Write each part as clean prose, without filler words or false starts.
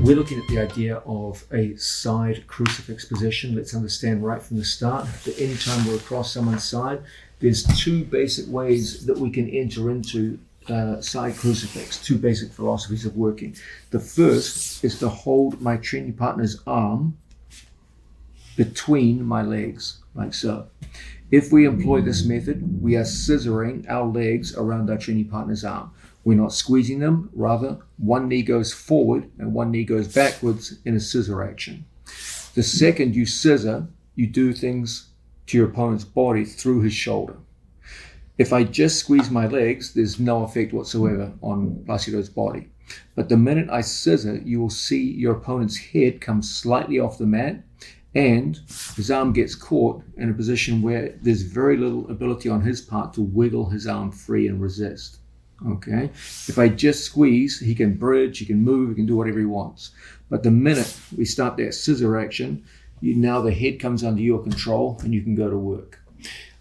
We're looking at the idea of a side crucifix position. Let's understand right from the start that anytime we're across someone's side, there's two basic ways that we can enter into side crucifix, two basic philosophies of working. The first is to hold my training partner's arm between my legs, like so. If we employ this method, we are scissoring our legs around our training partner's arm. We're not squeezing them, rather one knee goes forward and one knee goes backwards in a scissor action. The second you scissor, you do things to your opponent's body through his shoulder. If I just squeeze my legs, there's no effect whatsoever on Placido's body. But the minute I scissor, you will see your opponent's head come slightly off the mat and his arm gets caught in a position where there's very little ability on his part to wiggle his arm free and resist. Okay, if I just squeeze, he can bridge, he can move, he can do whatever he wants. But the minute we start that scissor action, now the head comes under your control and you can go to work.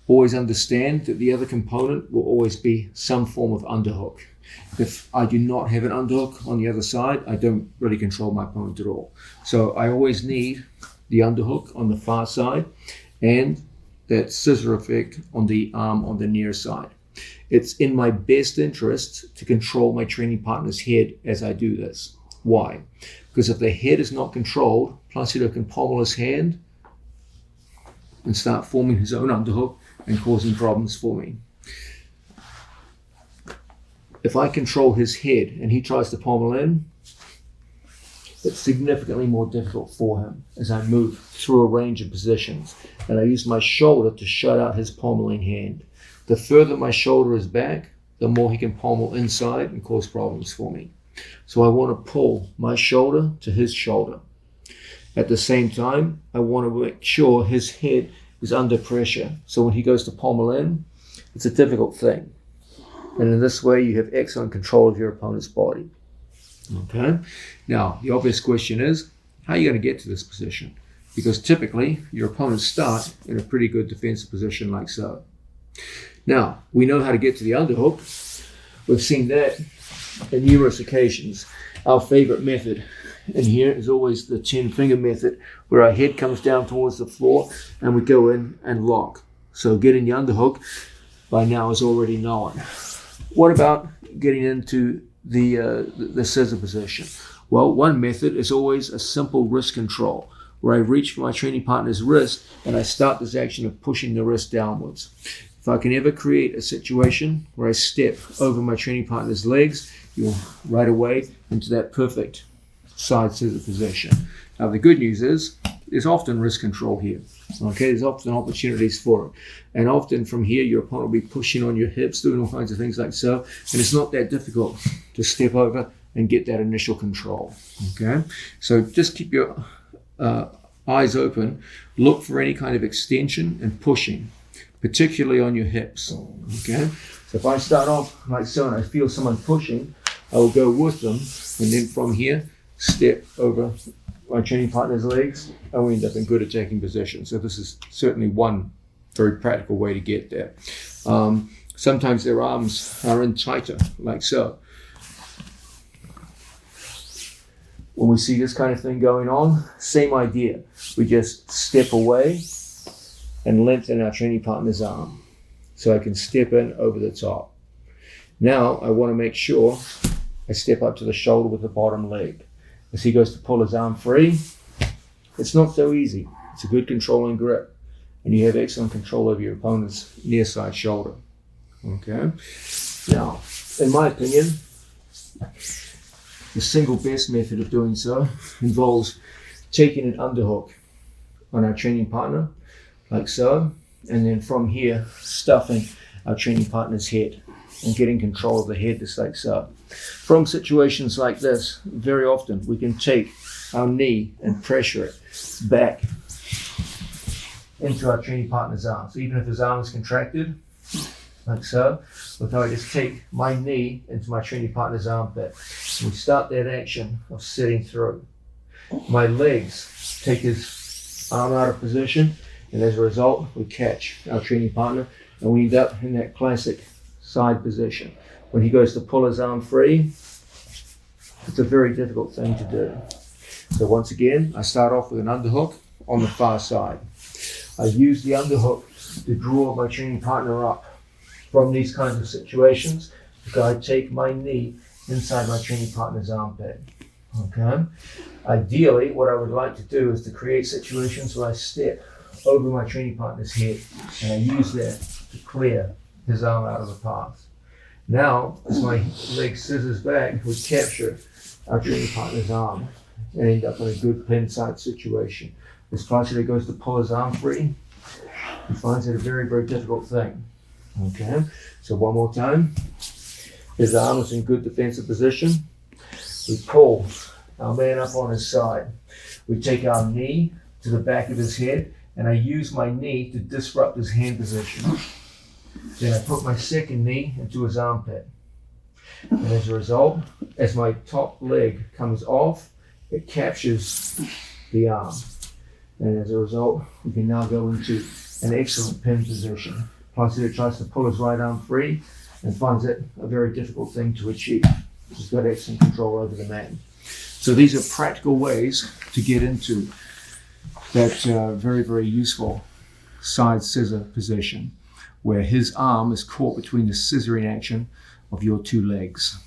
Always understand that the other component will always be some form of underhook. If I do not have an underhook on the other side, I don't really control my opponent at all. So I always need the underhook on the far side and that scissor effect on the arm on the near side. It's in my best interest to control my training partner's head as I do this. Why? Because if the head is not controlled, Placido can pommel his hand and start forming his own underhook and causing problems for me. If I control his head and he tries to pommel in, it's significantly more difficult for him as I move through a range of positions, and I use my shoulder to shut out his pommeling hand. The further my shoulder is back, the more he can pommel inside and cause problems for me. So I want to pull my shoulder to his shoulder. At the same time, I want to make sure his head is under pressure. So when he goes to pommel in, it's a difficult thing. And in this way, you have excellent control of your opponent's body. Okay. Now, the obvious question is, how are you going to get to this position? Because typically, your opponents start in a pretty good defensive position like so. Now, we know how to get to the underhook. We've seen that in numerous occasions. Our favorite method in here is always the 10-finger method, where our head comes down towards the floor and we go in and lock. So getting the underhook by now is already known. What about getting into the scissor position? Well, one method is always a simple wrist control, where I reach for my training partner's wrist and I start this action of pushing the wrist downwards. If I can ever create a situation where I step over my training partner's legs, you'll right away into that perfect side scissor position. Now the good news is there's often wrist control here. Okay, there's often opportunities for it. And often from here, your opponent will be pushing on your hips, doing all kinds of things like so. And it's not that difficult to step over and get that initial control. Okay, so just keep your eyes open. Look for any kind of extension and pushing, particularly on your hips. Okay, so if I start off like so and I feel someone pushing, I will go with them, and then from here, step over my training partner's legs, and we end up in good attacking position. So this is certainly one very practical way to get there. Sometimes their arms are in tighter, like so. When we see this kind of thing going on, same idea. We just step away and lengthen our training partner's arm so I can step in over the top. Now I want to make sure I step up to the shoulder with the bottom leg. As he goes to pull his arm free, it's not so easy. It's a good controlling grip, and you have excellent control over your opponent's near side shoulder. Okay. Now, in my opinion, the single best method of doing so involves taking an underhook on our training partner, like so, and then from here, stuffing our training partner's head and getting control of the head just like so. From situations like this, very often we can take our knee and pressure it back into our training partner's arm. So even if his arm is contracted, like so, look how I just take my knee into my training partner's armpit. And we start that action of sitting through. My legs take his arm out of position, and as a result, we catch our training partner, and we end up in that classic side position. When he goes to pull his arm free, it's a very difficult thing to do. So once again, I start off with an underhook on the far side. I use the underhook to draw my training partner up from these kinds of situations because I take my knee inside my training partner's armpit. Okay. Ideally, what I would like to do is to create situations where I step over my training partner's head and I use that to clear his arm out of the path. Now, as my leg scissors back, we capture our training partner's arm and end up in a good pin side situation. As Placido goes to pull his arm free, he finds it a very, very difficult thing. Okay, so one more time. His arm is in good defensive position. We pull our man up on his side. We take our knee to the back of his head, and I use my knee to disrupt his hand position. Then I put my second knee into his armpit. And as a result, as my top leg comes off, it captures the arm. And as a result, we can now go into an excellent pin position. Placido tries to pull his right arm free and finds it a very difficult thing to achieve. He's got excellent control over the man. So these are practical ways to get into that very, very useful side scissor position where his arm is caught between the scissoring action of your two legs.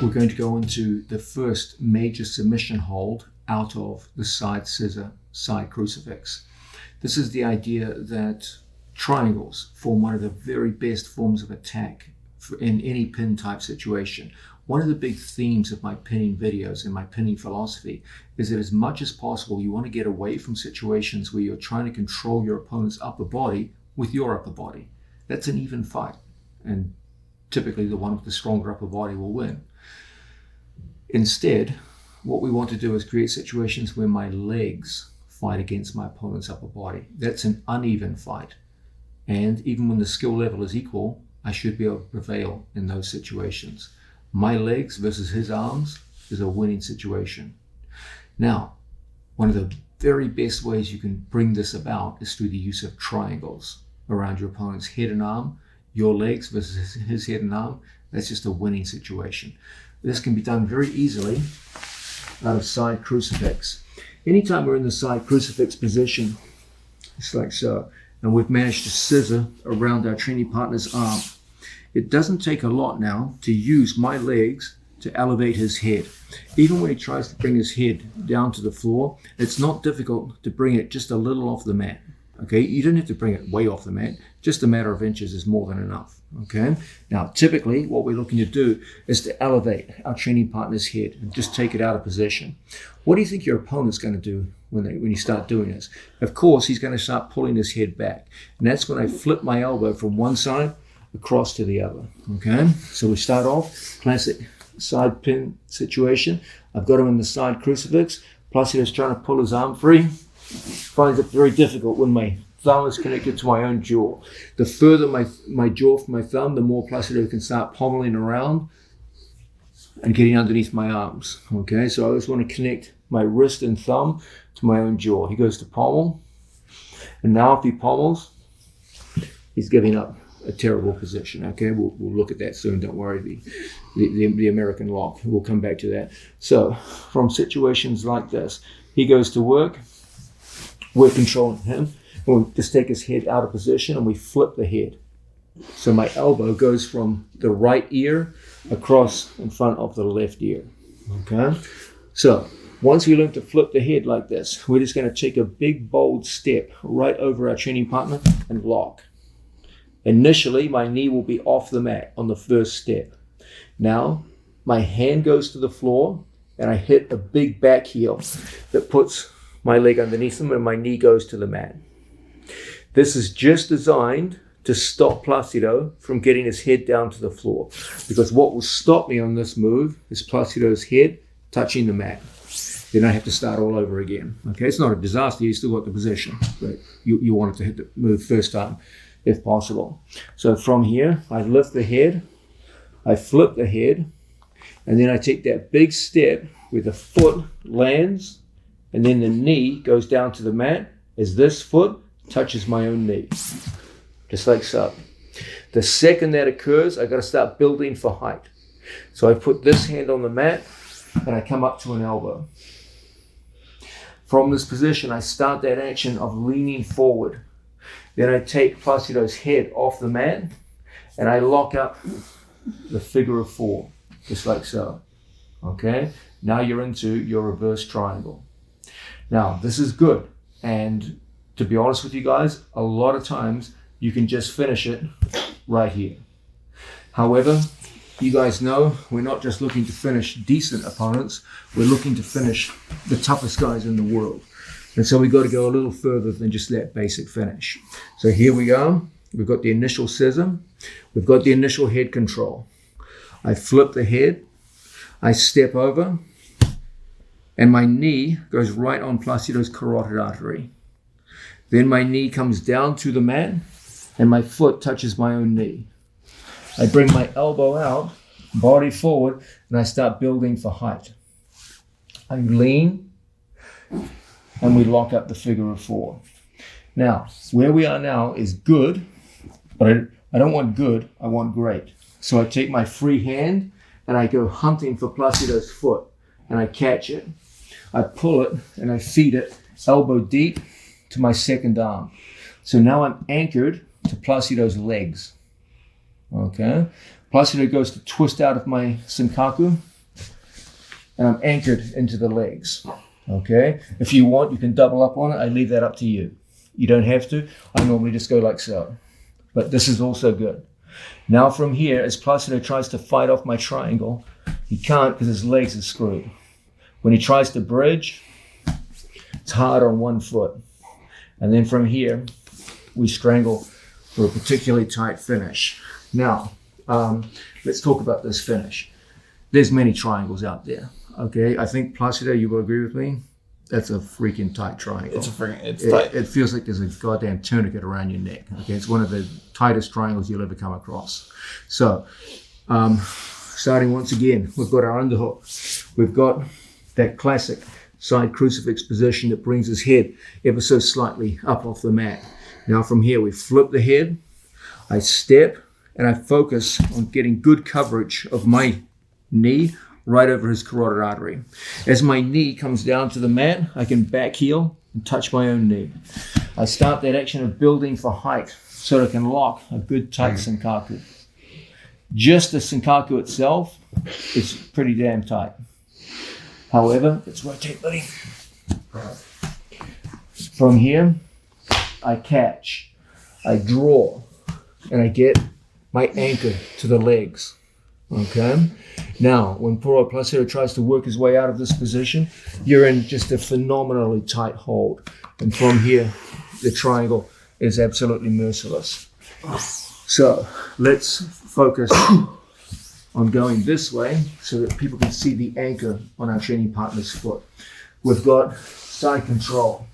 We're going to go into the first major submission hold out of the side scissor, side crucifix. This is the idea that triangles form one of the very best forms of attack in any pin type situation. One of the big themes of my pinning videos and my pinning philosophy is that as much as possible, you want to get away from situations where you're trying to control your opponent's upper body with your upper body. That's an even fight, and typically the one with the stronger upper body will win. Instead, what we want to do is create situations where my legs fight against my opponent's upper body. That's an uneven fight. And even when the skill level is equal, I should be able to prevail in those situations. My legs versus his arms is a winning situation. Now, one of the very best ways you can bring this about is through the use of triangles around your opponent's head and arm. Your legs versus his head and arm, that's just a winning situation. This can be done very easily out of side crucifix. Anytime we're in the side crucifix position, it's like so, and we've managed to scissor around our training partner's arm, it doesn't take a lot now to use my legs to elevate his head. Even when he tries to bring his head down to the floor, it's not difficult to bring it just a little off the mat. Okay, you don't have to bring it way off the mat. Just a matter of inches is more than enough. Okay, now typically what we're looking to do is to elevate our training partner's head and just take it out of position. What do you think your opponent's going to do when you start doing this? Of course, he's going to start pulling his head back, and that's when I flip my elbow from one side across to the other. Okay, so we start off classic side pin situation. I've got him in the side crucifix. Placido's trying to pull his arm free. Finds it very difficult when my thumb is connected to my own jaw. The further my jaw from my thumb, the more Placido can start pommeling around and getting underneath my arms. Okay, so I always want to connect my wrist and thumb to my own jaw. He goes to pommel, and now if he pommels, he's giving up a terrible position. Okay, we'll look at that soon. Don't worry. The American lock. We'll come back to that. So from situations like this, he goes to work. We're controlling him. And we just take his head out of position and we flip the head. So my elbow goes from the right ear across in front of the left ear. Okay. So once we learn to flip the head like this, we're just going to take a big bold step right over our training partner and lock. Initially, my knee will be off the mat on the first step. Now, my hand goes to the floor and I hit a big back heel that puts my leg underneath him and my knee goes to the mat. This is just designed to stop Placido from getting his head down to the floor, because what will stop me on this move is Placido's head touching the mat. Then I have to start all over again. Okay, it's not a disaster, you still got the position, but you want it to hit the move first time if possible. So from here, I lift the head, I flip the head, and then I take that big step where the foot lands and then the knee goes down to the mat as this foot touches my own knee, just like so. The second that occurs, I've got to start building for height. So I put this hand on the mat and I come up to an elbow. From this position, I start that action of leaning forward. Then I take Placido's head off the mat and I lock up the figure of 4, just like so. Okay? Now you're into your reverse triangle. Now, this is good. And to be honest with you guys, a lot of times you can just finish it right here. However, you guys know we're not just looking to finish decent opponents, we're looking to finish the toughest guys in the world. And so we've got to go a little further than just that basic finish. So here we go. We've got the initial scissor. We've got the initial head control. I flip the head. I step over. And my knee goes right on Placido's carotid artery. Then my knee comes down to the mat and my foot touches my own knee. I bring my elbow out, body forward, and I start building for height. I lean and we lock up the figure of 4. Now, where we are now is good, but I don't want good, I want great. So I take my free hand and I go hunting for Placido's foot and I catch it. I pull it and I feed it elbow deep to my second arm. So now I'm anchored to Placido's legs. Okay? Placido goes to twist out of my Senkaku and I'm anchored into the legs. Okay? If you want, you can double up on it. I leave that up to you. You don't have to. I normally just go like so. But this is also good. Now from here, as Placido tries to fight off my triangle, he can't because his legs are screwed. When he tries to bridge, it's hard on one foot. And then from here, we strangle for a particularly tight finish. Now, let's talk about this finish. There's many triangles out there, okay? I think, Placido, you will agree with me? That's a freaking tight triangle. It's tight. It feels like there's a goddamn tourniquet around your neck, okay? It's one of the tightest triangles you'll ever come across. So, starting once again, we've got our underhook. We've got that classic side crucifix position that brings his head ever so slightly up off the mat. Now from here, we flip the head, I step, and I focus on getting good coverage of my knee right over his carotid artery. As my knee comes down to the mat, I can back heel and touch my own knee. I start that action of building for height so that I can lock a good tight Senkaku. Just the Senkaku itself is pretty damn tight. However, let's rotate, buddy. From here, I catch, I draw, and I get my anchor to the legs. Okay? Now, when poor Placido tries to work his way out of this position, you're in just a phenomenally tight hold. And from here, the triangle is absolutely merciless. So, let's focus on going this way so that people can see the anchor on our training partner's foot. We've got side control.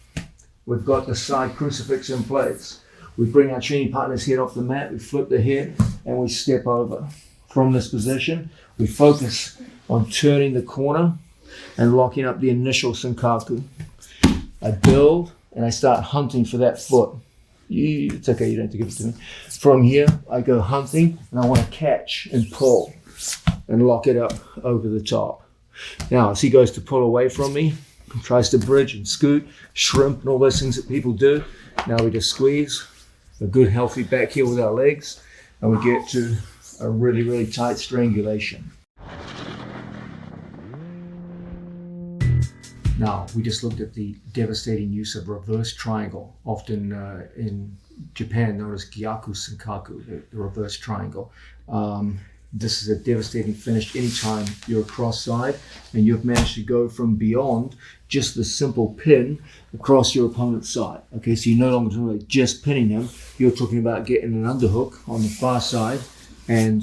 We've got the side crucifix in place. We bring our training partner's head off the mat, we flip the head, and we step over. From this position, we focus on turning the corner and locking up the initial Senkaku. I build and I start hunting for that foot. It's okay, you don't have to give it to me. From here, I go hunting and I want to catch and pull and lock it up over the top. Now, as he goes to pull away from me, tries to bridge and scoot, shrimp and all those things that people do, now we just squeeze a good healthy back heel with our legs and we get to a really, really tight strangulation. Now, we just looked at the devastating use of reverse triangle, often in Japan known as Gyaku Senkaku, the reverse triangle. This is a devastating finish anytime you're across side and you've managed to go from beyond just the simple pin across your opponent's side. Okay, so you're no longer talking about just pinning him, you're talking about getting an underhook on the far side and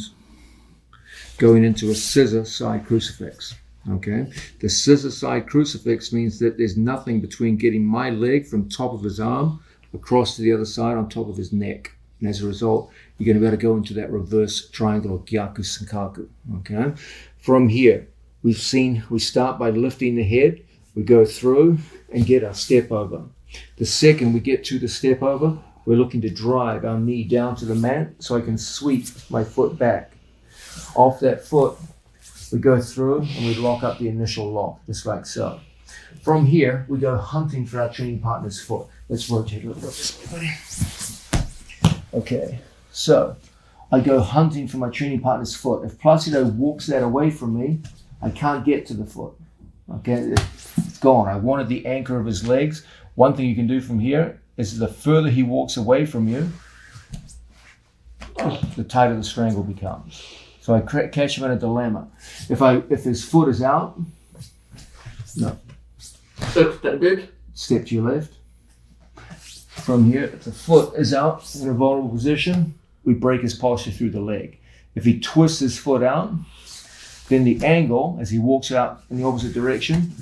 going into a scissor side crucifix. Okay, the scissor side crucifix means that there's nothing between getting my leg from top of his arm across to the other side on top of his neck. And as a result, you're going to be able to go into that reverse triangle or Gyaku Senkaku. Okay, from here, we start by lifting the head, we go through and get our step over. The second we get to the step over, we're looking to drive our knee down to the mat so I can sweep my foot back. Off that foot, We go through and we lock up the initial lock, just like so. From here, we go hunting for our training partner's foot. Let's rotate a little bit this way, buddy. Okay, so I go hunting for my training partner's foot. If Placido walks that away from me, I can't get to the foot. Okay, it's gone. I wanted the anchor of his legs. One thing you can do from here is the further he walks away from you, the tighter the strangle becomes. So I catch him in a dilemma. If his foot is out, no. Step to your left. From here, if the foot is out in a vulnerable position, we break his posture through the leg. If he twists his foot out, then the angle, as he walks out in the opposite direction,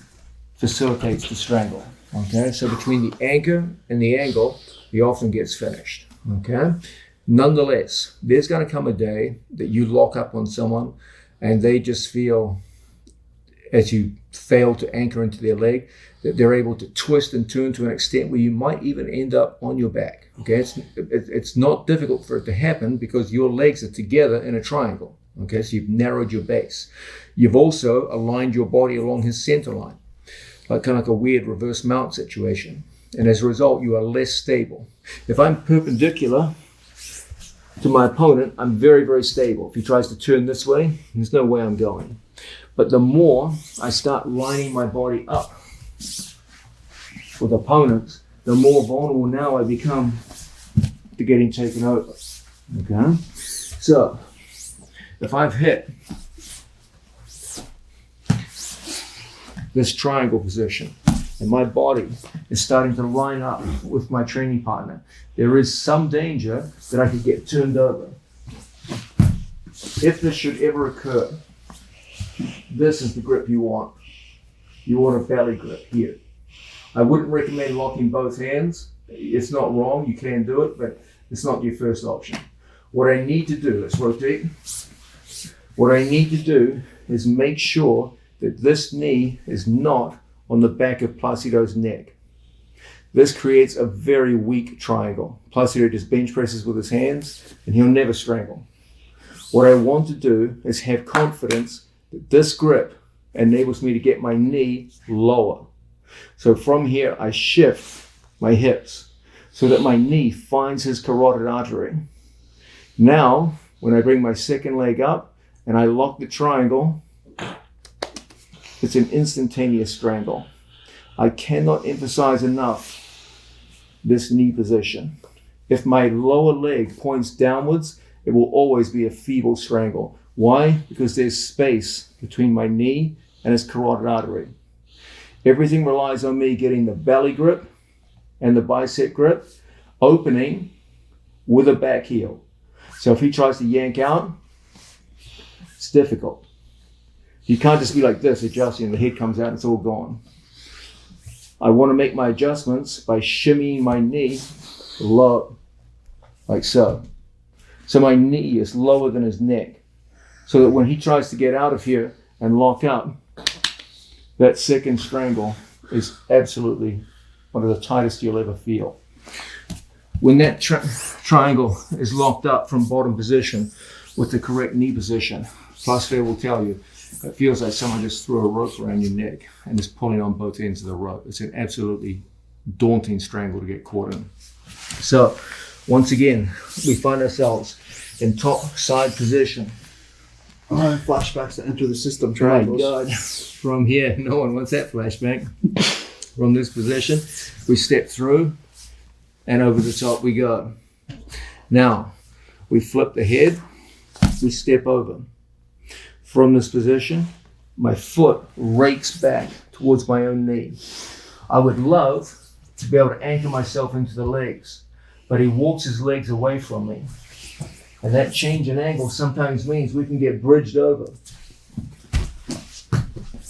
facilitates the strangle. Okay, so between the anchor and the angle, he often gets finished. Okay, nonetheless, there's going to come a day that you lock up on someone and they just feel, as you fail to anchor into their leg, that they're able to twist and turn to an extent where you might even end up on your back. Okay, it's not difficult for it to happen because your legs are together in a triangle. Okay, so you've narrowed your base. You've also aligned your body along his center line, like kind of like a weird reverse mount situation. And as a result, you are less stable. If I'm perpendicular to my opponent, I'm very, very stable. If he tries to turn this way, there's no way I'm going. But the more I start lining my body up with opponents, the more vulnerable now I become to getting taken over. Okay? So, if I've hit this triangle position and my body is starting to line up with my training partner, there is some danger that I could get turned over. If this should ever occur, this is the grip you want. You want a belly grip here. I wouldn't recommend locking both hands. It's not wrong, you can do it, but it's not your first option. What I need to do, let's rotate. What I need to do is make sure that this knee is not on the back of Placido's neck. This creates a very weak triangle. Placido just bench presses with his hands and he'll never strangle. What I want to do is have confidence that this grip enables me to get my knee lower. So from here, I shift my hips so that my knee finds his carotid artery. Now, when I bring my second leg up and I lock the triangle, it's an instantaneous strangle. I cannot emphasize enough this knee position. If my lower leg points downwards, it will always be a feeble strangle. Why? Because there's space between my knee and his carotid artery. Everything relies on me getting the belly grip and the bicep grip opening with a back heel. So if he tries to yank out, it's difficult. You can't just be like this, adjusting, and the head comes out and it's all gone. I want to make my adjustments by shimmying my knee low, like so. So my knee is lower than his neck, so that when he tries to get out of here and lock up, that second strangle is absolutely one of the tightest you'll ever feel. When that triangle is locked up from bottom position with the correct knee position, Placido will tell you, it feels like someone just threw a rope around your neck and is pulling on both ends of the rope. It's an absolutely daunting strangle to get caught in. So, once again, we find ourselves in top side position. Oh, flashbacks to Enter the System My triangles. God, from here, no one wants that flashback. From this position, we step through and over the top we go. Now, we flip the head, we step over. From this position, my foot rakes back towards my own knee. I would love to be able to anchor myself into the legs, but he walks his legs away from me. And that change in angle sometimes means we can get bridged over.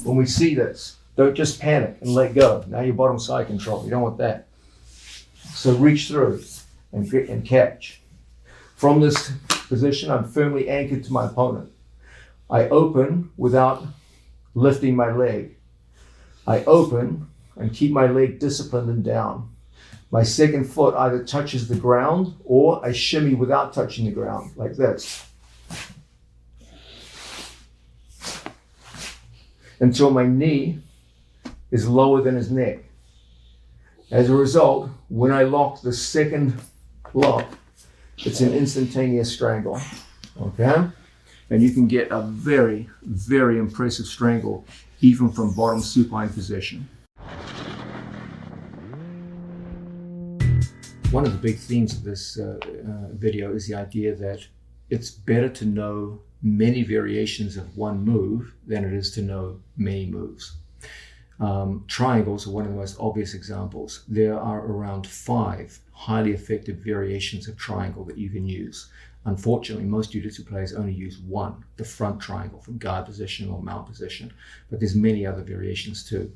When we see this, don't just panic and let go. Now you're bottom side control. You don't want that. So reach through and catch. From this position, I'm firmly anchored to my opponent. I open without lifting my leg. I open and keep my leg disciplined and down. My second foot either touches the ground or I shimmy without touching the ground, like this. until my knee is lower than his neck. As a result, when I lock the second lock, it's an instantaneous strangle, okay? And you can get a very, very impressive strangle even from bottom supine position. One of the big themes of this video is the idea that it's better to know many variations of one move than it is to know many moves. Triangles are one of the most obvious examples. There are around 5 highly effective variations of triangle that you can use. Unfortunately, most jiu-jitsu players only use one, the front triangle from guard position or mount position, but there's many other variations too.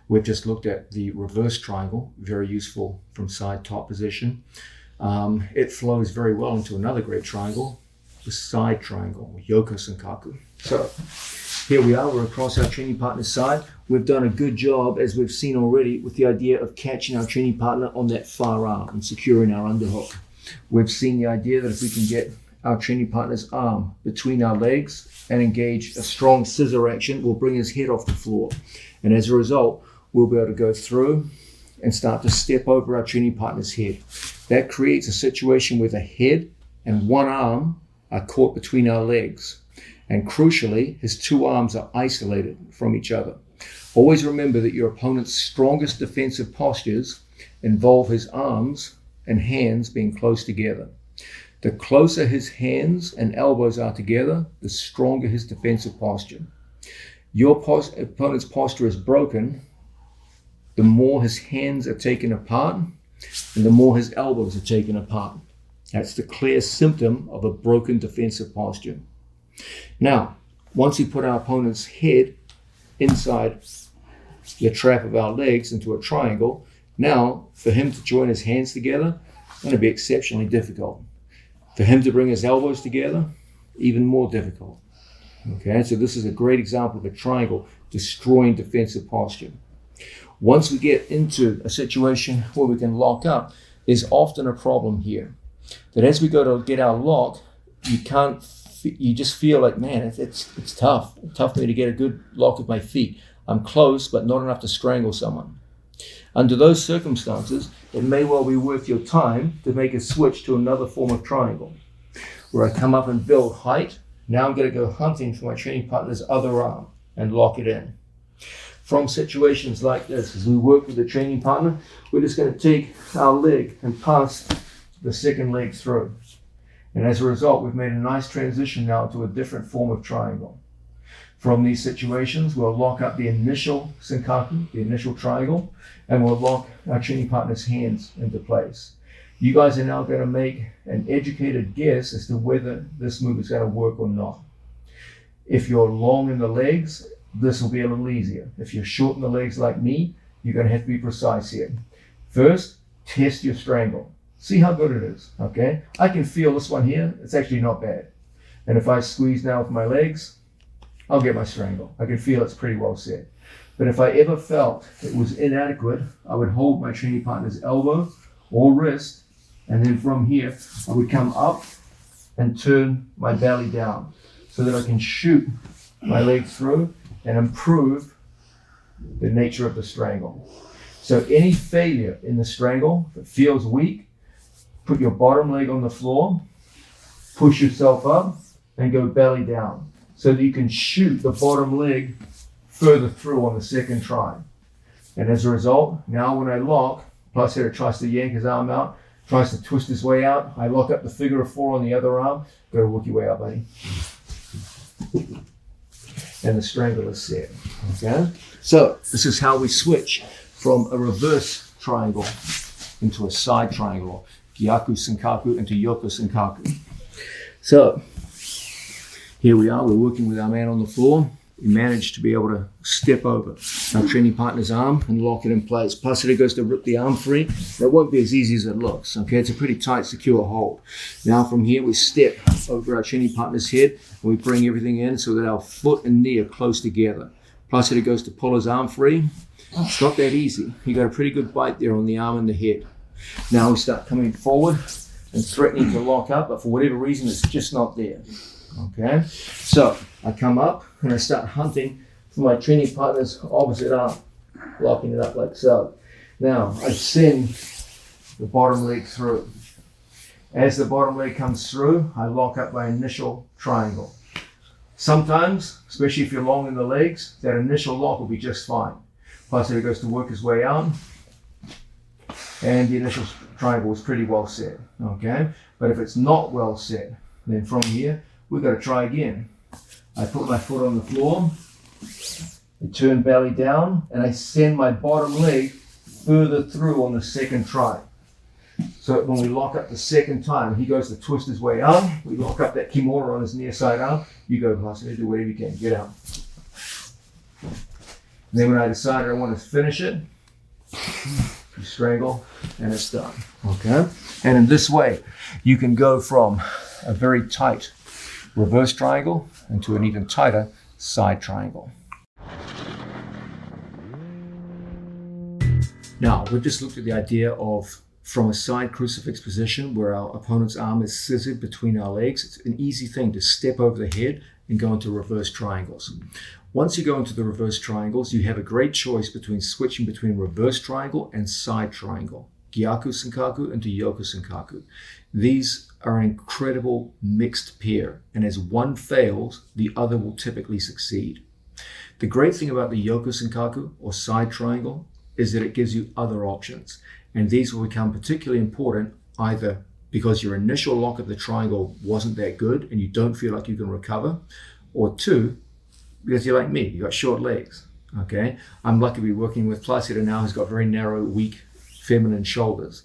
We've just looked at the reverse triangle, very useful from side top position. It flows very well into another great triangle, the side triangle, or Yoko Senkaku. So here we are, we're across our training partner's side. We've done a good job, as we've seen already, with the idea of catching our training partner on that far arm and securing our underhook. We've seen the idea that if we can get our training partner's arm between our legs and engage a strong scissor action, we'll bring his head off the floor. And as a result, we'll be able to go through and start to step over our training partner's head. That creates a situation where the head and one arm are caught between our legs. And crucially, his 2 arms are isolated from each other. Always remember that your opponent's strongest defensive postures involve his arms and hands being close together. The closer his hands and elbows are together, the stronger his defensive posture. Your opponent's posture is broken, the more his hands are taken apart and the more his elbows are taken apart. That's the clear symptom of a broken defensive posture. Now, once we put our opponent's head inside the trap of our legs into a triangle, now for him to join his hands together, it's going to be exceptionally difficult. For him to bring his elbows together, even more difficult. Okay, so this is a great example of a triangle destroying defensive posture. Once we get into a situation where we can lock up, there's often a problem here. That as we go to get our lock, you just feel like, man, it's tough. It's tough for me to get a good lock with my feet. I'm close, but not enough to strangle someone. Under those circumstances, it may well be worth your time to make a switch to another form of triangle, where I come up and build height. Now I'm going to go hunting for my training partner's other arm and lock it in. From situations like this, as we work with the training partner, we're just going to take our leg and pass the second leg through. And as a result, we've made a nice transition now to a different form of triangle. From these situations, we'll lock up the initial Senkaku, the initial triangle, and we'll lock our training partner's hands into place. You guys are now going to make an educated guess as to whether this move is going to work or not. If you're long in the legs, this will be a little easier. If you're short in the legs like me, you're going to have to be precise here. First, test your strangle. See how good it is, okay? I can feel this one here. It's actually not bad. And if I squeeze now with my legs, I'll get my strangle. I can feel it's pretty well set. But if I ever felt it was inadequate, I would hold my training partner's elbow or wrist, and then from here, I would come up and turn my belly down so that I can shoot my leg through and improve the nature of the strangle. So any failure in the strangle, if it feels weak, put your bottom leg on the floor, push yourself up, and go belly down, so that you can shoot the bottom leg further through on the second try. And as a result, now when I lock, plus hitter tries to yank his arm out, tries to twist his way out, I lock up the figure of 4 on the other arm, go to work your way out, buddy. And the strangle is set, okay? So this is how we switch from a reverse triangle into a side triangle, Gyaku Senkaku into Yoko Senkaku. So here we are, we're working with our man on the floor. We managed to be able to step over our training partner's arm and lock it in place. Plus it goes to rip the arm free. That won't be as easy as it looks, okay? It's a pretty tight, secure hold. Now from here, we step over our training partner's head and we bring everything in so that our foot and knee are close together. Plus it goes to pull his arm free. It's not that easy. You got a pretty good bite there on the arm and the head. Now we start coming forward and threatening to lock up, but for whatever reason, it's just not there. Okay, so I come up and I start hunting for my training partner's opposite arm, locking it up like so. Now, I send the bottom leg through. As the bottom leg comes through, I lock up my initial triangle. Sometimes, especially if you're long in the legs, that initial lock will be just fine. Pastor goes to work his way out, and the initial triangle is pretty well set, okay? But if it's not well set, then from here, we've got to try again. I put my foot on the floor, I turn belly down, and I send my bottom leg further through on the second try. So when we lock up the second time, he goes to twist his way out, we lock up that kimura on his near side arm, you go, Pastor, do whatever you can, get out. And then when I decide I want to finish it, you strangle, and it's done, okay? And in this way, you can go from a very tight reverse triangle into an even tighter side triangle. Now, we've just looked at the idea of from a side crucifix position where our opponent's arm is scissored between our legs. It's an easy thing to step over the head and go into reverse triangles. Once you go into the reverse triangles, you have a great choice between switching between reverse triangle and side triangle, Gyaku Senkaku into Yoku Senkaku. These are an incredible mixed pair, and as one fails, the other will typically succeed. The great thing about the Yoku Senkaku or side triangle is that it gives you other options, and these will become particularly important either because your initial lock of the triangle wasn't that good and you don't feel like you can recover, or two, because you're like me, you got short legs, okay? I'm lucky to be working with Placido now, who's got very narrow, weak, feminine shoulders.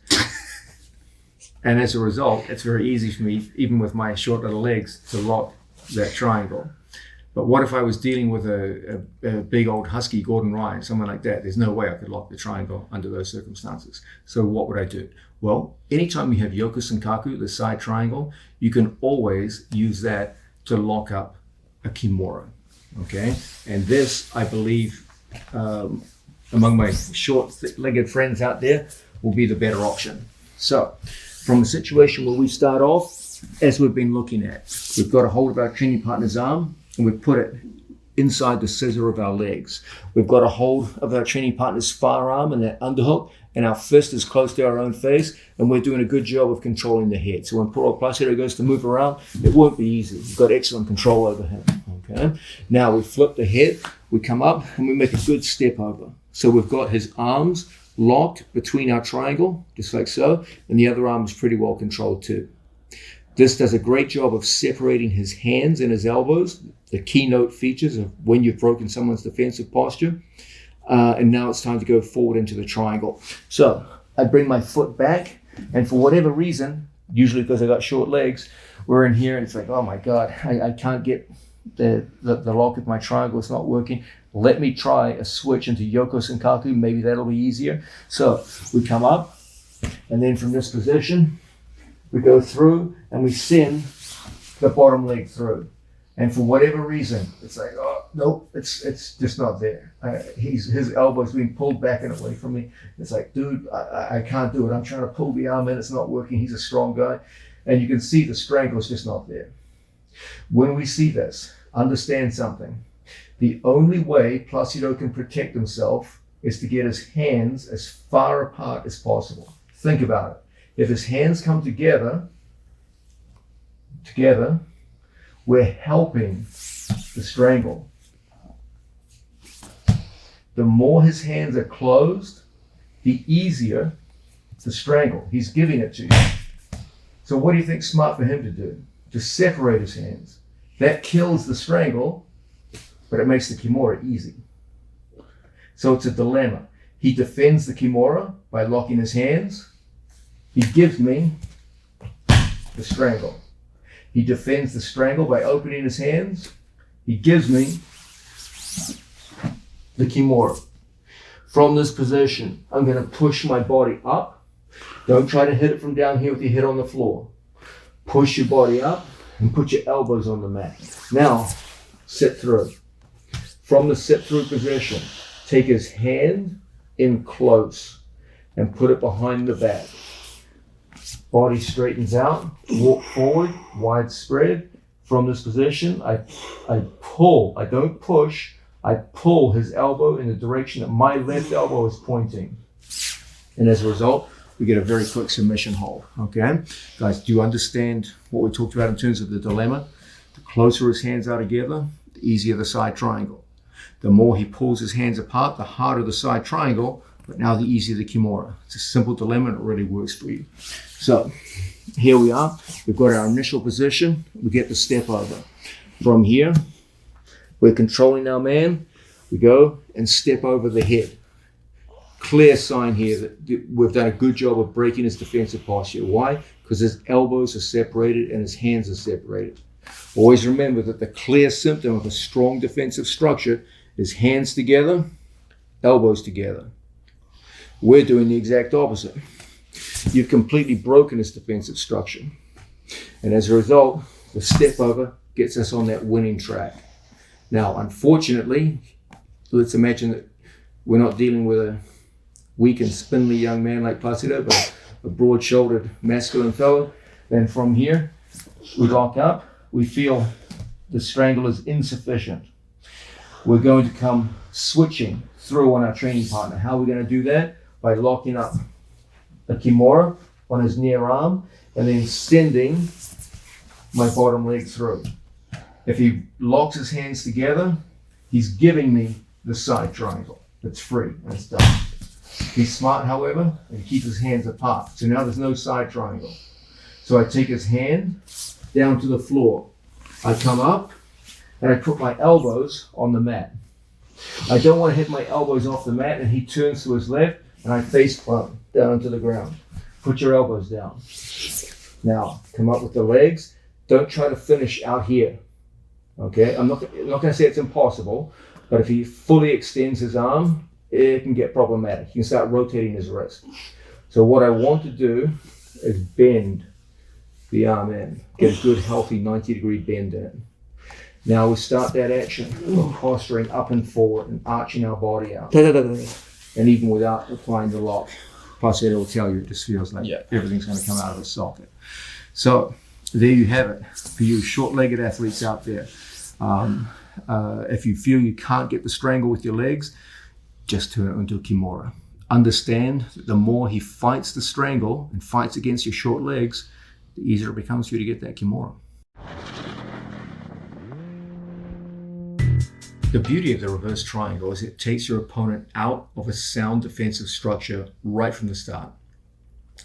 And as a result, it's very easy for me, even with my short little legs, to lock that triangle. But what if I was dealing with a big old husky Gordon Ryan, someone like that? There's no way I could lock the triangle under those circumstances. So what would I do? Well, anytime you have Yoku Senkaku, the side triangle, you can always use that to lock up a kimura. Okay, and this, I believe, among my short-legged friends out there, will be the better option. So, from a situation where we start off, as we've been looking at, we've got a hold of our training partner's arm, and we've put it inside the scissor of our legs. We've got a hold of our training partner's far arm and that underhook, and our fist is close to our own face, and we're doing a good job of controlling the head. So when Puro Placido goes to move around, it won't be easy. We've got excellent control over him. Okay. Now we flip the head, we come up, and we make a good step over. So we've got his arms locked between our triangle, just like so, and the other arm is pretty well controlled too. This does a great job of separating his hands and his elbows, the keynote features of when you've broken someone's defensive posture. And now it's time to go forward into the triangle. So I bring my foot back, and for whatever reason, usually because I got short legs, we're in here and it's like, oh my God, I can't get the lock of my triangle, it's not working. Let me try a switch into Yoku Senkaku, maybe that'll be easier. So we come up, and then from this position, we go through and we send the bottom leg through. And for whatever reason, it's like, oh, nope, it's just not there. His elbow's being pulled back and away from me. It's like, dude, I can't do it. I'm trying to pull the arm in, it's not working. He's a strong guy. And you can see the strangle is just not there. When we see this, understand something. The only way Placido can protect himself is to get his hands as far apart as possible. Think about it. If his hands come together, we're helping the strangle. The more his hands are closed, the easier to strangle. He's giving it to you. So what do you think's smart for him to do? Just separate his hands. That kills the strangle, but it makes the kimura easy. So it's a dilemma. He defends the kimura by locking his hands. He gives me the strangle. He defends the strangle by opening his hands. He gives me the kimura. From this position, I'm going to push my body up. Don't try to hit it from down here with your head on the floor. Push your body up and put your elbows on the mat. Now, sit through. From the sit through position, take his hand in close and put it behind the back. Body straightens out, walk forward, wide spread. From this position, I pull, I don't push, I pull his elbow in the direction that my left elbow is pointing. And as a result, we get a very quick submission hold, okay? Guys, do you understand what we talked about in terms of the dilemma? The closer his hands are together, the easier the side triangle. The more he pulls his hands apart, the harder the side triangle, but now the easier the Kimura. It's a simple dilemma and it really works for you. So here we are. We've got our initial position. We get the step over. From here, we're controlling our man. We go and step over the head. Clear sign here that we've done a good job of breaking his defensive posture. Why? Because his elbows are separated and his hands are separated. Always remember that the clear symptom of a strong defensive structure is hands together, elbows together. We're doing the exact opposite. You've completely broken his defensive structure. And as a result, the step over gets us on that winning track. Now, unfortunately, let's imagine that we're not dealing with a weak and spindly young man like Placido, but a broad-shouldered, masculine fellow. Then from here, we lock up. We feel the strangle is insufficient. We're going to come switching through on our training partner. How are we going to do that? By locking up a Kimura on his near arm and then sending my bottom leg through. If he locks his hands together, he's giving me the side triangle. It's free and it's done. He's smart, however, and keeps his hands apart. So now there's no side triangle. So I take his hand down to the floor. I come up and I put my elbows on the mat. I don't want to hit my elbows off the mat and he turns to his left and I face plant down to the ground. Put your elbows down. Now, come up with the legs. Don't try to finish out here. Okay, I'm not going to say it's impossible, but if he fully extends his arm, it can get problematic. He can start rotating his wrist. So what I want to do is bend the arm in. Get a good, healthy 90-degree bend in. Now we start that action of posturing up and forward and arching our body out. And even without applying the lock, Placido will tell you it just feels like everything's going to come out of the socket. So there you have it for you short-legged athletes out there. If you feel you can't get the strangle with your legs, just turn it into a Kimura. Understand that the more he fights the strangle and fights against your short legs, the easier it becomes for you to get that Kimura. The beauty of the reverse triangle is it takes your opponent out of a sound defensive structure right from the start.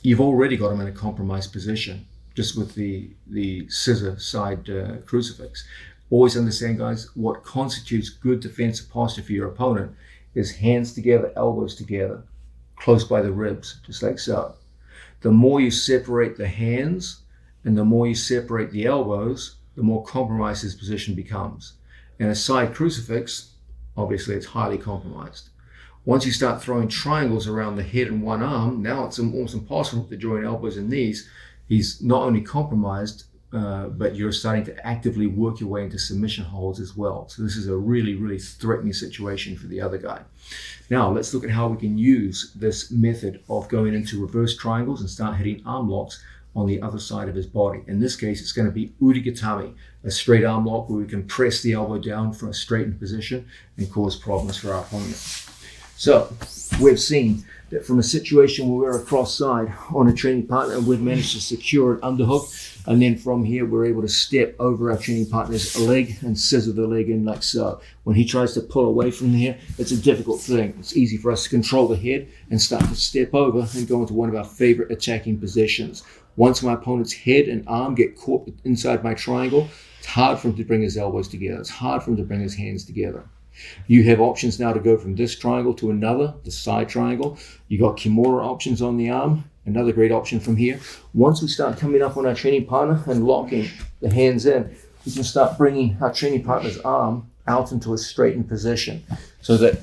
You've already got him in a compromised position just with the scissor side crucifix. Always understand, guys, what constitutes good defensive posture for your opponent is hands together, elbows together, close by the ribs, just like so. The more you separate the hands and the more you separate the elbows, the more compromised his position becomes. And a side crucifix, obviously it's highly compromised. Once you start throwing triangles around the head and one arm, now it's almost impossible to join elbows and knees. He's not only compromised, but you're starting to actively work your way into submission holds as well. So this is a really, really threatening situation for the other guy. Now let's look at how we can use this method of going into reverse triangles and start hitting arm locks on the other side of his body. In this case, it's going to be Urigatame, a straight arm lock where we can press the elbow down from a straightened position and cause problems for our opponent. So we've seen that from a situation where we're across side on a training partner, we've managed to secure an underhook. And then from here, we're able to step over our training partner's leg and scissor the leg in like so. When he tries to pull away from here, it's a difficult thing. It's easy for us to control the head and start to step over and go into one of our favorite attacking positions. Once my opponent's head and arm get caught inside my triangle, it's hard for him to bring his elbows together. It's hard for him to bring his hands together. You have options now to go from this triangle to another, the side triangle. You got Kimura options on the arm, another great option from here. Once we start coming up on our training partner and locking the hands in, we can start bringing our training partner's arm out into a straightened position so that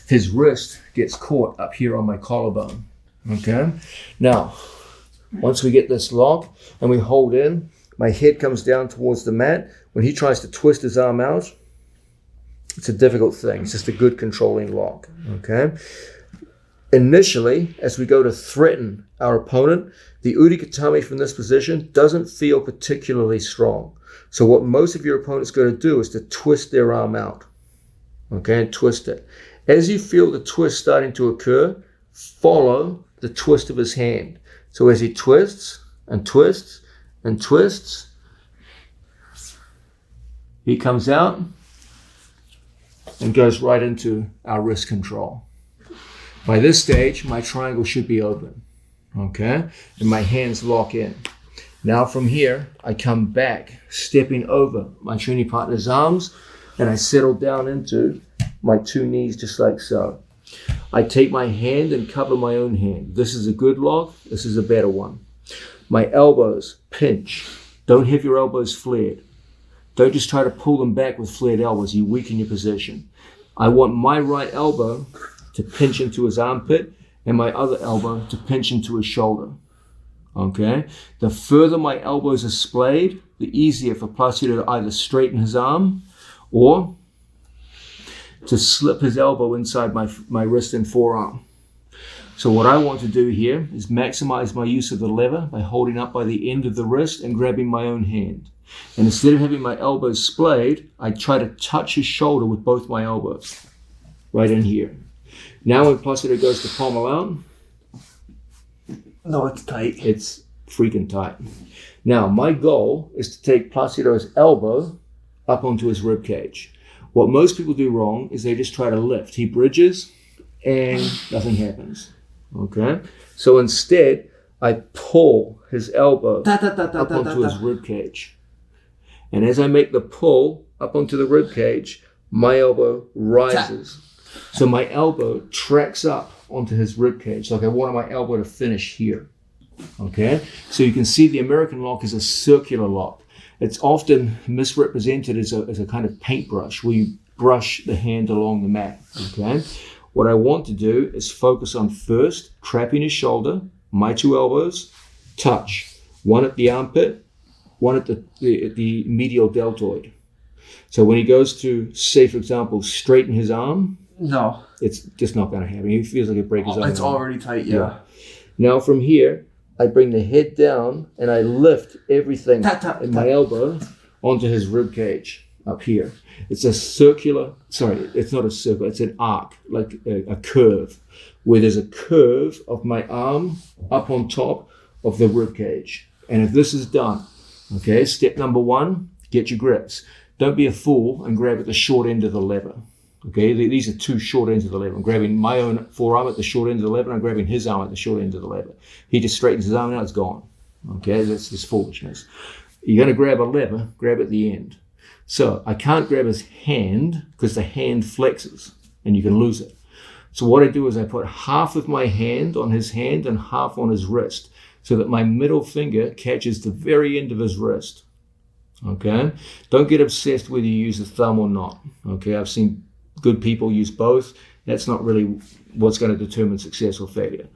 his wrist gets caught up here on my collarbone. Okay? Now, once we get this lock and we hold in, my head comes down towards the mat. When he tries to twist his arm out, it's a difficult thing. It's just a good controlling lock. Okay? Initially, as we go to threaten our opponent, the Urigatame from this position doesn't feel particularly strong. So what most of your opponent's going to do is to twist their arm out. Okay, and twist it. As you feel the twist starting to occur, follow the twist of his hand. So as he twists and twists and twists, he comes out and goes right into our wrist control. By this stage, my triangle should be open, okay? And my hands lock in. Now from here, I come back, stepping over my training partner's arms, and I settle down into my two knees just like so. I take my hand and cover my own hand. This is a good lock. This is a better one. My elbows pinch. Don't have your elbows flared. Don't just try to pull them back with flared elbows. You weaken your position. I want my right elbow to pinch into his armpit and my other elbow to pinch into his shoulder. Okay? The further my elbows are splayed, the easier for Placido to either straighten his arm or to slip his elbow inside my wrist and forearm. So what I want to do here is maximize my use of the lever by holding up by the end of the wrist and grabbing my own hand. And instead of having my elbows splayed, I try to touch his shoulder with both my elbows, right in here. Now when Placido goes to pommel out, No, it's tight. it's freaking tight. Now my goal is to take Placido's elbow up onto his rib cage. What most people do wrong is they just try to lift. He bridges and nothing happens. Okay? So instead, I pull his elbow up onto his rib cage. And as I make the pull up onto the rib cage, my elbow rises. So my elbow tracks up onto his rib cage. Like I wanted my elbow to finish here. Okay? So you can see the American lock is a circular lock. It's often misrepresented as a kind of paintbrush where you brush the hand along the mat. Okay? What I want to do is focus on first trapping his shoulder, my two elbows, touch. One at the armpit, one at the medial deltoid. So when he goes to, say for example, straighten his arm, No. it's just not going to happen. He feels like he'll break his own It's arm. already tight, yeah. Now from here, I bring the head down and I lift everything in my elbow onto his rib cage up here. It's a circular, sorry, it's not a circle, it's an arc, like a curve, where there's a curve of my arm up on top of the rib cage. And if this is done, okay, step number one, get your grips. Don't be a fool and grab at the short end of the lever. Okay, these are two short ends of the lever. I'm grabbing my own forearm at the short end of the lever, and I'm grabbing his arm at the short end of the lever. He just straightens his arm, now it's gone. Okay, that's just foolishness. You're going to grab a lever, grab at the end. So I can't grab his hand because the hand flexes and you can lose it. So what I do is I put half of my hand on his hand and half on his wrist so that my middle finger catches the very end of his wrist. Okay, don't get obsessed whether you use the thumb or not. Okay, I've seen good people use both. That's not really what's going to determine success or failure.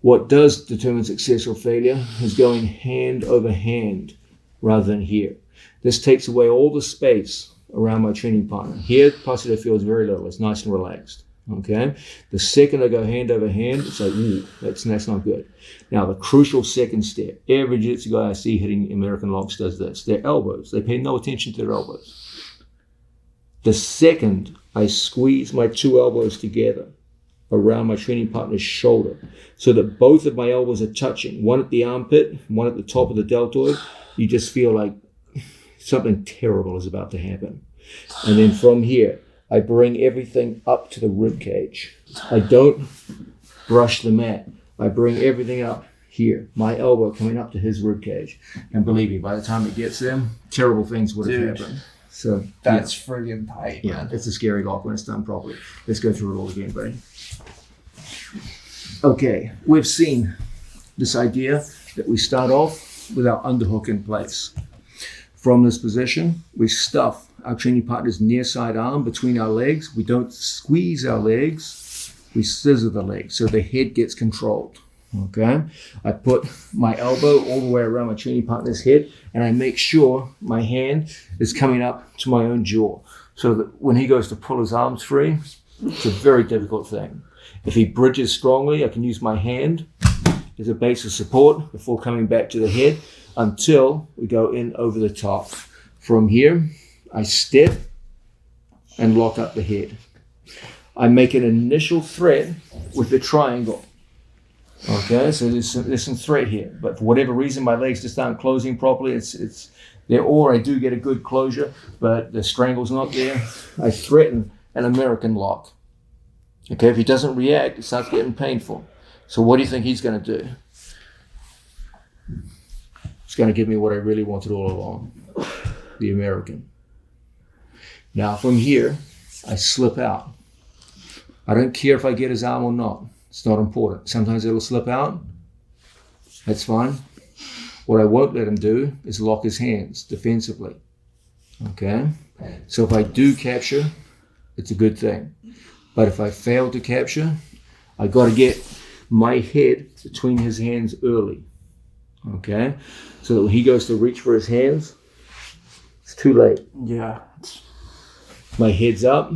What does determine success or failure is going hand over hand rather than here. This takes away all the space around my training partner. Here, Placido feels very little. It's nice and relaxed. Okay? The second I go hand over hand, it's like, ooh, that's not good. Now, the crucial second step. Every jiu-jitsu guy I see hitting American locks does this. Their elbows. They pay no attention to their elbows. The second I squeeze my two elbows together around my training partner's shoulder so that both of my elbows are touching, one at the armpit, one at the top of the deltoid, you just feel like something terrible is about to happen. And then from here, I bring everything up to the rib cage. I don't brush the mat. I bring everything up here, my elbow coming up to his rib cage. And believe me, by the time it gets there, terrible things would have happened. So That's friggin' tight, yeah, man. it's a scary lock when it's done properly. Let's go through it all again, buddy. Okay, we've seen this idea that we start off with our underhook in place. From this position, we stuff our training partner's near side arm between our legs. We don't squeeze our legs, we scissor the legs so the head gets controlled. Okay, I put my elbow all the way around my training partner's head and I make sure my hand is coming up to my own jaw so that when he goes to pull his arms free, it's a very difficult thing. If he bridges strongly, I can use my hand as a base of support before coming back to the head until we go in over the top. From here, I step and lock up the head. I make an initial threat with the triangle. Okay, so there's some threat here, but for whatever reason, my legs just aren't closing properly. It's there, or I do get a good closure, but the strangle's not there. I threaten an American lock. Okay, if he doesn't react, it starts getting painful. So what do you think he's going to do? He's going to give me what I really wanted all along, the American. Now from here, I slip out. I don't care if I get his arm or not. It's not important. Sometimes it'll slip out. That's fine. What I won't let him do is lock his hands defensively. Okay? So if I do capture, it's a good thing. But if I fail to capture, I got to get my head between his hands early. Okay? So that when he goes to reach for his hands, it's too late. Yeah. My head's up.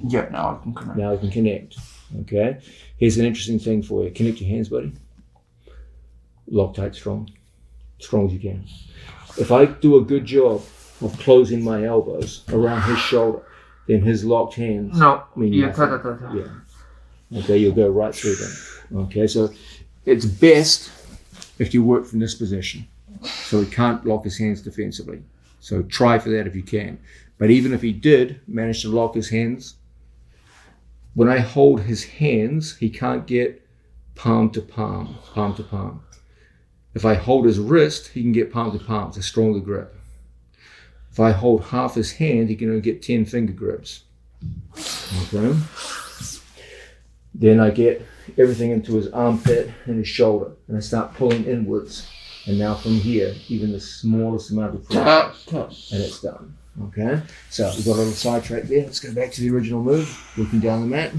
Yeah, now I can connect. Now I can connect. Okay? Here's an interesting thing for you. Connect your hands, buddy. Lock tight strong. Strong as you can. If I do a good job of closing my elbows around his shoulder, then his locked hands mean nothing. Yeah. Okay, you'll go right through them. Okay, so it's best if you work from this position. So he can't lock his hands defensively. So try for that if you can. But even if he did manage to lock his hands, when I hold his hands, he can't get palm to palm, palm to palm. If I hold his wrist, he can get palm to palm. It's a stronger grip. If I hold half his hand, he can only get 10 finger grips. Okay. Then I get everything into his armpit and his shoulder, and I start pulling inwards. And now from here, even the smallest amount of pressure, and it's done. Okay, so we've got a little sidetrack there. Let's go back to the original move, looking down the mat.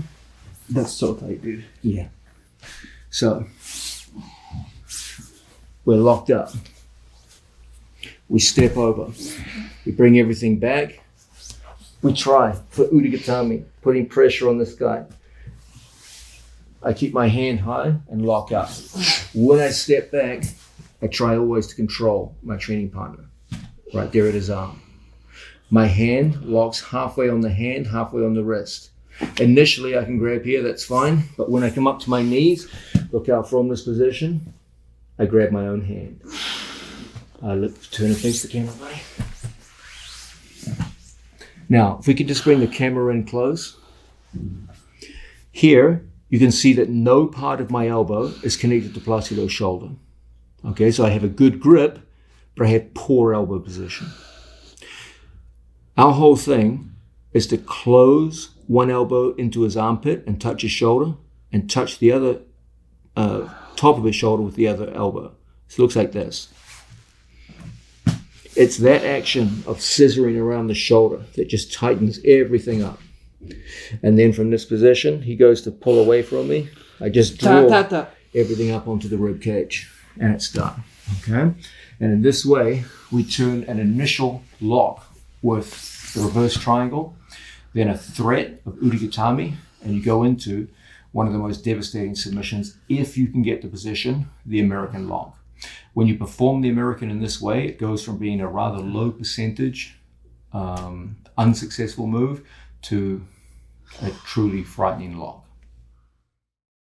That's so tight, dude. Yeah. So, we're locked up. We step over. We bring everything back. We try for Udigatami, putting pressure on this guy. I keep my hand high and lock up. When I step back, I try always to control my training partner. Right there at his arm. My hand locks halfway on the hand, halfway on the wrist. Initially, I can grab here, that's fine. But when I come up to my knees, look out from this position, I grab my own hand. I turn and face the camera, buddy. Now, if we could just bring the camera in close. Here, you can see that no part of my elbow is connected to Placido's shoulder. Okay, so I have a good grip, but I have poor elbow position. Our whole thing is to close one elbow into his armpit and touch his shoulder, and touch the other top of his shoulder with the other elbow. So it looks like this. It's that action of scissoring around the shoulder that just tightens everything up. And then from this position, he goes to pull away from me. I just draw everything up onto the rib cage, and it's done. Okay? And in this way, we turn an initial lock with the reverse triangle, then a threat of Udigatami, and you go into one of the most devastating submissions if you can get the position, the American lock. When you perform the American in this way, it goes from being a rather low percentage, unsuccessful move to a truly frightening lock.